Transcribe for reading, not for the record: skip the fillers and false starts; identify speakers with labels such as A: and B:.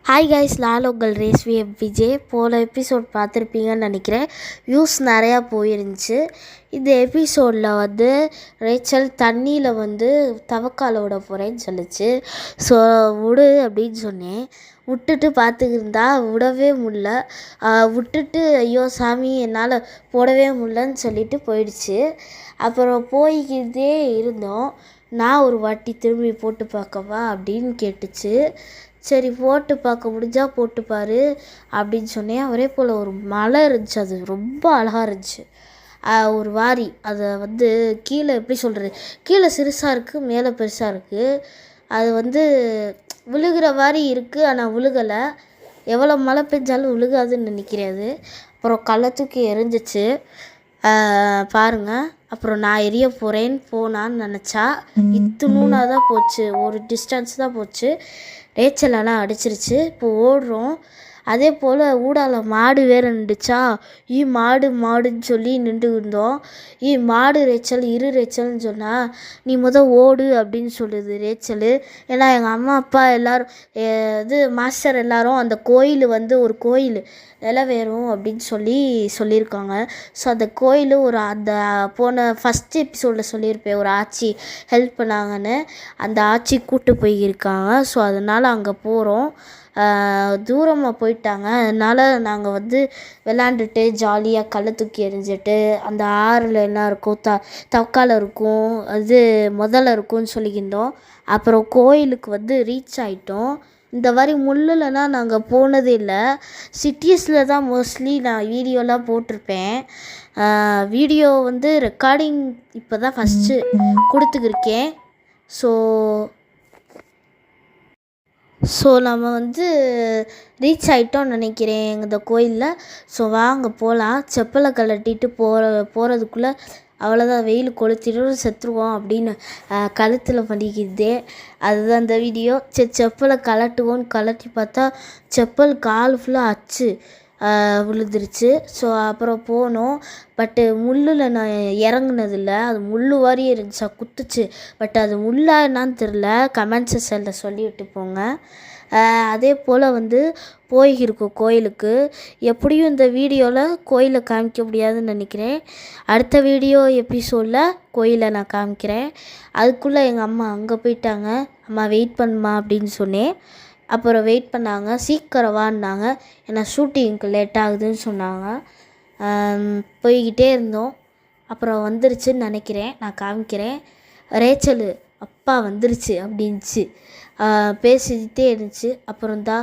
A: Hi guys, நான் உங்கள் ரேஸ்வி விஜய். போன எபிசோட் பார்த்துருப்பீங்கன்னு நினைக்கிறேன். வியூஸ் நிறையா போயிருந்துச்சு. இந்த எபிசோடில் ரேச்சல் தண்ணியில் தவக்கால விட போகிறேன்னு சொல்லிச்சு. ஸோ விடு அப்படின்னு சொன்னேன். விட்டுட்டு பார்த்துக்கிருந்தா விடவே முடில. விட்டுட்டு ஐயோ சாமி என்னால் போடவே முடிலன்னு சொல்லிட்டு போயிடுச்சு. அப்புறம் போய்கிட்டே இருந்தோம். நான் ஒரு வாட்டி திரும்பி போட்டு பார்க்கவா அப்படின்னு கேட்டுச்சு. சரி போட்டு பார்க்க முடிஞ்சால் போட்டுப்பார் அப்படின்னு சொன்னேன். ஒரே போல் ஒரு மலை இருந்துச்சு, அது ரொம்ப அழகாக இருந்துச்சு. ஒரு வாரி அதை கீழே எப்படி சொல்கிறது, கீழே சிறுசாக இருக்குது, மேலே பெருசாக இருக்குது. அது விழுகிற மாதிரி இருக்குது, ஆனால் விழுகலை. எவ்வளோ மழை பெஞ்சாலும் விழுகாதுன்னு நினைக்கிறது. அப்புறம் கல்லை தூக்கி எரிஞ்சிச்சு பாருங்கள். அப்புறம் நான் எரிய போகிறேன்னு போனான்னு நினச்சா இத்துணூனாக தான் போச்சு, ஒரு டிஸ்டன்ஸ் தான் போச்சு. ரேச்சலெல்லாம் அடிச்சிருச்சு. இப்போ ஓடுறோம். அதே போல் ஊடால மாடு வேறு நின்றுச்சா, மாடு மாடுன்னு சொல்லி நின்று இருந்தோம். மாடு ரேச்சல் இரு ரேச்சல்னு சொன்னால் நீ ஓடு அப்படின்னு சொல்லுது ரேச்சல். ஏன்னா எங்கள் அம்மா அப்பா எல்லோரும் மாஸ்டர் எல்லோரும் அந்த கோயில் ஒரு கோயில் நிலவேறும் அப்படின்னு சொல்லியிருக்காங்க. ஸோ அந்த கோயில் அந்த போன ஃபஸ்ட் எபிசோடில் சொல்லியிருப்பேன், ஒரு ஆச்சி ஹெல்ப் பண்ணாங்கன்னு. அந்த ஆச்சி கூப்பிட்டு போயிருக்காங்க. ஸோ அதனால் அங்கே போகிறோம். தூரமாக போயிட்டாங்க. அதனால் நாங்கள் விளாண்டுட்டு ஜாலியாக கல்லை தூக்கி எறிஞ்சிட்டு அந்த ஆறில் என்ன இருக்கும், தவக்கால இருக்கும், முதல்ல இருக்கும்னு சொல்லியிருந்தோம். அப்புறம் கோயிலுக்கு ரீச் ஆகிட்டோம். இந்த மாதிரி முள்ளுலனா நாங்கள் போனதே இல்லை. சிட்டிஸில் தான் மோஸ்ட்லி நான் வீடியோலாம் போட்டிருப்பேன். வீடியோ ரெக்கார்டிங் இப்போ தான் ஃபஸ்ட்டு கொடுத்துக்கிருக்கேன். ஸோ நம்ம ரீச் ஆகிட்டோம்னு நினைக்கிறேன் இந்த கோயிலில். ஸோ வாங்க போகலாம். செப்பலை கழட்டிட்டு போகிறதுக்குள்ளே அவ்வளோதான், வெயில் கொளுத்திட்டு செத்துருவோம் அப்படின்னு கழுத்தில் பண்ணிக்கிதே. அதுதான் இந்த வீடியோ. செப்பலை கழட்டுவோன்னு கழட்டி பார்த்தா செப்பல் கால் ஃபுல்லாக அச்சு விழுந்துருச்சு. ஸோ அப்புறம் போனோம். பட்டு முள்ளில் நான் இறங்குனதில்லை, அது முள் வாரியே இருந்துச்சா, குத்துச்சு. பட் அது முள்ளா என்னான்னு தெரில, கமெண்ட் செக்ஷனில் சொல்லிவிட்டு போங்க. அதே போல் போயிருக்கோம் கோயிலுக்கு. எப்படியும் இந்த வீடியோவில் கோயிலை காமிக்க முடியாதுன்னு நினைக்கிறேன். அடுத்த வீடியோ எபிசோடில் கோயிலை நான் காமிக்கிறேன். அதுக்குள்ளே எங்கள் அம்மா அங்கே போயிட்டாங்க. அம்மா வெயிட் பண்ணுமா அப்படின்னு சொன்னேன். அப்புறம் வெயிட் பண்ணாங்க, சீக்கிரம் வான்னாங்க. ஏன்னா ஷூட்டிங்க்கு லேட் ஆகுதுன்னு சொன்னாங்க. போய்கிட்டே இருந்தோம். அப்புறம் வந்துருச்சுன்னு நினைக்கிறேன், நான் காமிக்கிறேன். ரேச்சல் அப்பா வந்துருச்சு அப்படின்ச்சு, பேசிக்கிட்டே இருந்துச்சு. அப்புறம் தான்